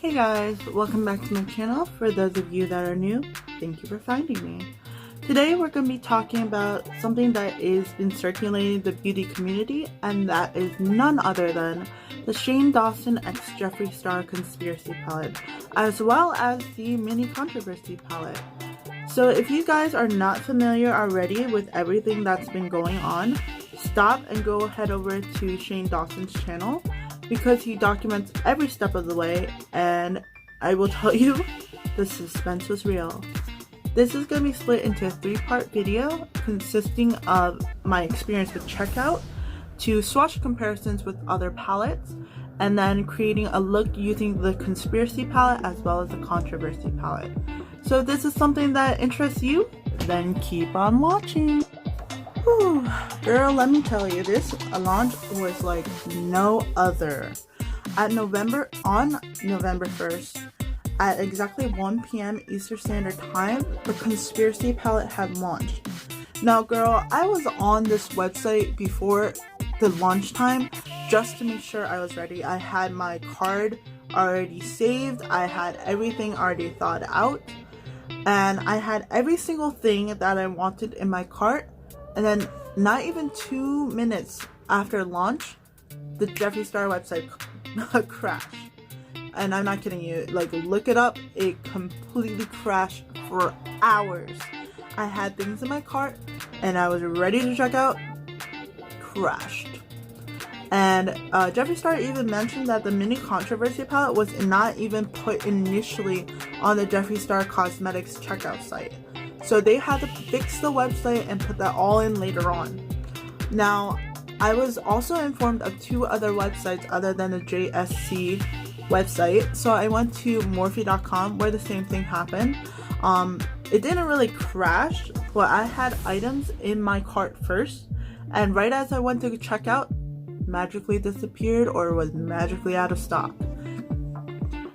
Hey guys, welcome back to my channel. For those of you that are new, thank you for finding me. Today we're going to be talking about something that is been circulating the beauty community, and that is none other than the Shane Dawson x Jeffree Star conspiracy palette, as well as the mini controversy palette. So if you guys are not familiar already with everything that's been going on, stop and go head over to Shane Dawson's channel, because he documents every step of the way, and I will tell you, the suspense was real. This is going to be split into a 3-part video consisting of my experience with checkout, to swatch comparisons with other palettes, and then creating a look using the conspiracy palette as well as the controversy palette. So if this is something that interests you, then keep on watching. Whew, girl, let me tell you, this launch was like no other. On November 1st, at exactly 1 p.m. Eastern Standard Time, the conspiracy palette had launched. Now girl, I was on this website before the launch time just to make sure I was ready. I had my card already saved, I had everything already thought out, and I had every single thing that I wanted in my cart. And then not even 2 minutes after launch, the Jeffree Star website crashed. And I'm not kidding you, like, look it up, it completely crashed for hours. I had things in my cart and I was ready to check out, crashed. And Jeffree Star even mentioned that the mini controversy palette was not even put initially on the Jeffree Star Cosmetics checkout site. So they had to fix the website and put that all in later on. Now, I was also informed of 2 other websites other than the JSC website. So I went to Morphe.com where the same thing happened. It didn't really crash, but I had items in my cart first, and right as I went to check out, magically disappeared or was magically out of stock.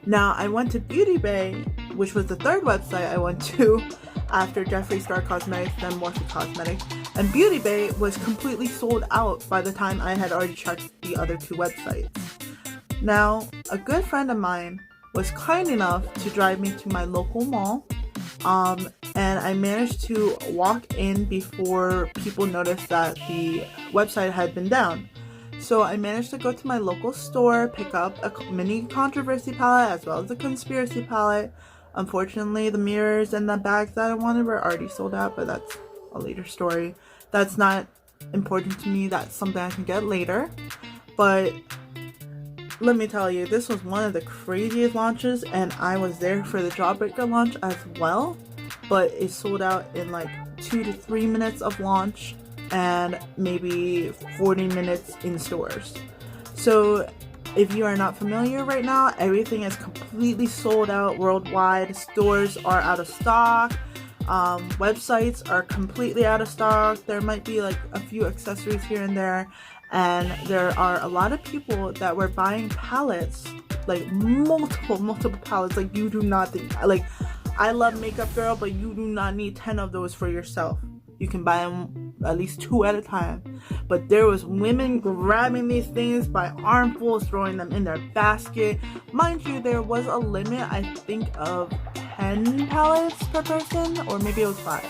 Now I went to Beauty Bay, which was the 3rd website I went to after Jeffree Star Cosmetics, then Morphe Cosmetics, and Beauty Bay was completely sold out by the time I had already checked the other 2 websites. Now, a good friend of mine was kind enough to drive me to my local mall, and I managed to walk in before people noticed that the website had been down. So I managed to go to my local store, pick up a mini controversy palette as well as a conspiracy palette. Unfortunately, the mirrors and the bags that I wanted were already sold out, but that's a later story. That's not important to me. That's something I can get later. But let me tell you, this was one of the craziest launches, and I was there for the Jawbreaker launch as well. But it sold out in like 2 to 3 minutes of launch and maybe 40 minutes in stores. So if you are not familiar right now, everything is completely sold out worldwide. Stores are out of stock. Websites are completely out of stock. There might be like a few accessories here and there. And there are a lot of people that were buying palettes, like multiple palettes. Like, you do not think, like, I love makeup girl, but you do not need 10 of those for yourself. You can buy them at least 2 at a time. But there was women grabbing these things by armfuls, throwing them in their basket. Mind you, there was a limit, I think, of 10 palettes per person, or maybe it was 5.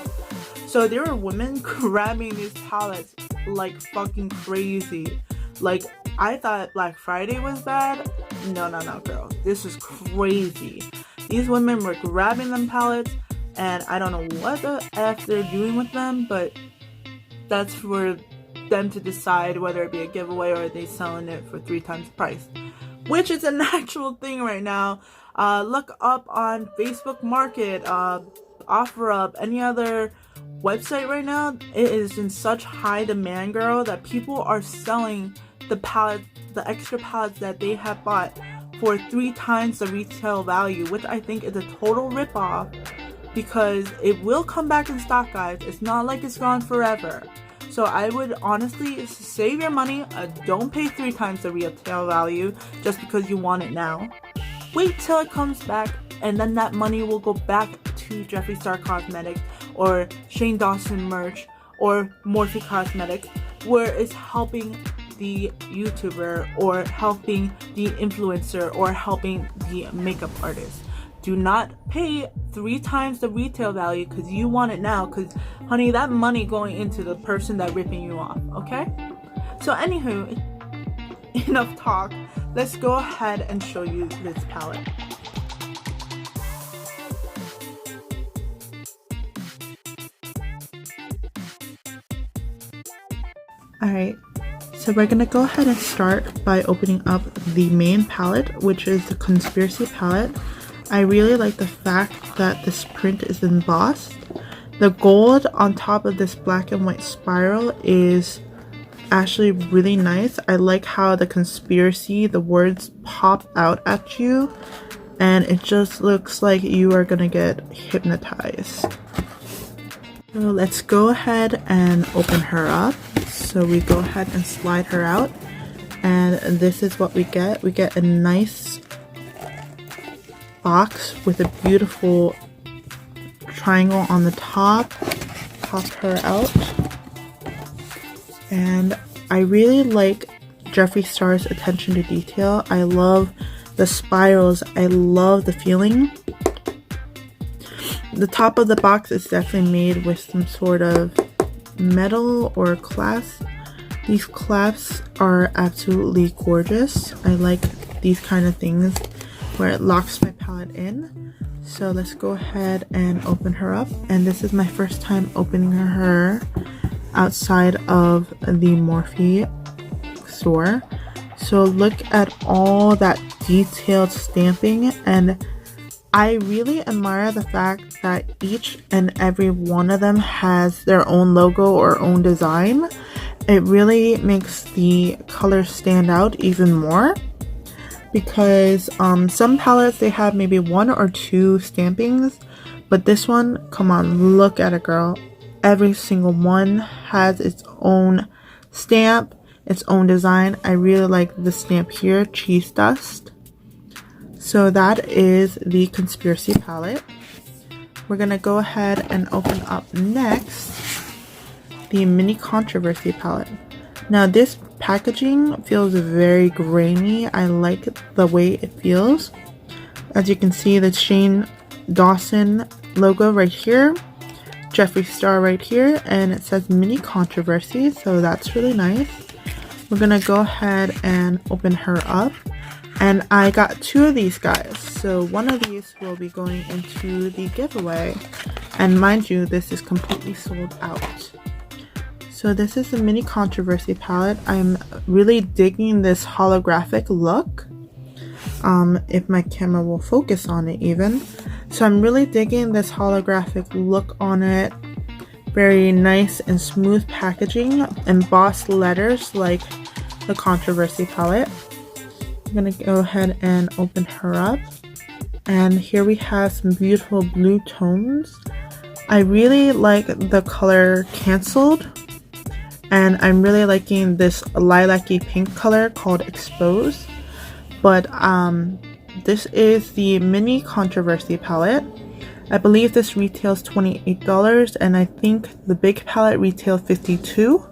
So there were women grabbing these palettes like fucking crazy. Like, I thought Black Friday was bad. No, girl. This is crazy. These women were grabbing them palettes, and I don't know what the F they're doing with them, but that's for them to decide whether it be a giveaway or they selling it for 3 times the price, which is an actual thing right now. Look up on Facebook Market, OfferUp, any other website right now. It is in such high demand, girl, that people are selling the palettes, the extra palettes that they have bought for 3 times the retail value, which I think is a total ripoff, because it will come back in stock, guys. It's not like it's gone forever. So I would honestly save your money. Don't pay 3 times the retail value just because you want it now. Wait till it comes back, and then that money will go back to Jeffree Star Cosmetics or Shane Dawson merch or Morphe Cosmetics, where it's helping the YouTuber or helping the influencer or helping the makeup artist. Do not pay 3 times the retail value because you want it now, because honey, that money going into the person that ripping you off. Okay, so anywho, enough talk. Let's go ahead and show you this palette. Alright, so we're gonna go ahead and start by opening up the main palette, which is the Conspiracy palette. I really like the fact that this print is embossed. The gold on top of this black and white spiral is actually really nice. I like how the conspiracy, the words pop out at you, and it just looks like you are gonna get hypnotized. So let's go ahead and open her up. So we go ahead and slide her out, and this is what we get. We get a nice box with a beautiful triangle on the top. Pop her out, and I really like Jeffree Star's attention to detail. I love the spirals. I love the feeling. The top of the box is definitely made with some sort of metal or clasp. These clasps are absolutely gorgeous. I like these kind of things where it locks my palette in. So let's go ahead and open her up, and this is my first time opening her outside of the Morphe store. So look at all that detailed stamping, and I really admire the fact that each and every one of them has their own logo or own design. It really makes the colors stand out even more, because some palettes, they have maybe 1 or 2 stampings, but this one, come on, look at it, girl. Every single one has its own stamp, its own design. I really like the stamp here, Cheese Dust. So that is the Conspiracy palette. We're gonna go ahead and open up next the Mini Controversy palette. Now this packaging feels very grainy. I like the way it feels. As you can see, the Shane Dawson logo right here, Jeffree Star right here, and it says Mini Controversy, so that's really nice. We're gonna go ahead and open her up, and I got 2 of these guys, so one of these will be going into the giveaway, and mind you, this is completely sold out. So this is the Mini Controversy palette. I'm really digging this holographic look, if my camera will focus on it even. So I'm really digging this holographic look on it. Very nice and smooth packaging, embossed letters like the Controversy palette. I'm gonna go ahead and open her up, and here we have some beautiful blue tones. I really like the color Cancelled, and I'm really liking this lilac-y pink color called Exposed. But this is the Mini Controversy palette. I believe this retails $28, and I think the big palette retails $52.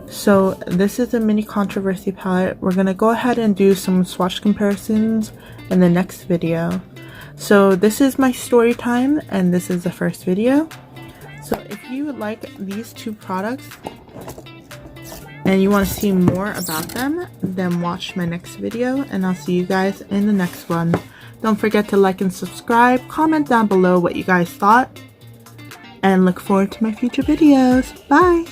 So this is the Mini Controversy palette. We're gonna go ahead and do some swatch comparisons in the next video. So this is my story time, and this is the first video. So if you would like these 2 products and you want to see more about them, then watch my next video, and I'll see you guys in the next one. Don't forget to like and subscribe, comment down below what you guys thought, and look forward to my future videos. Bye!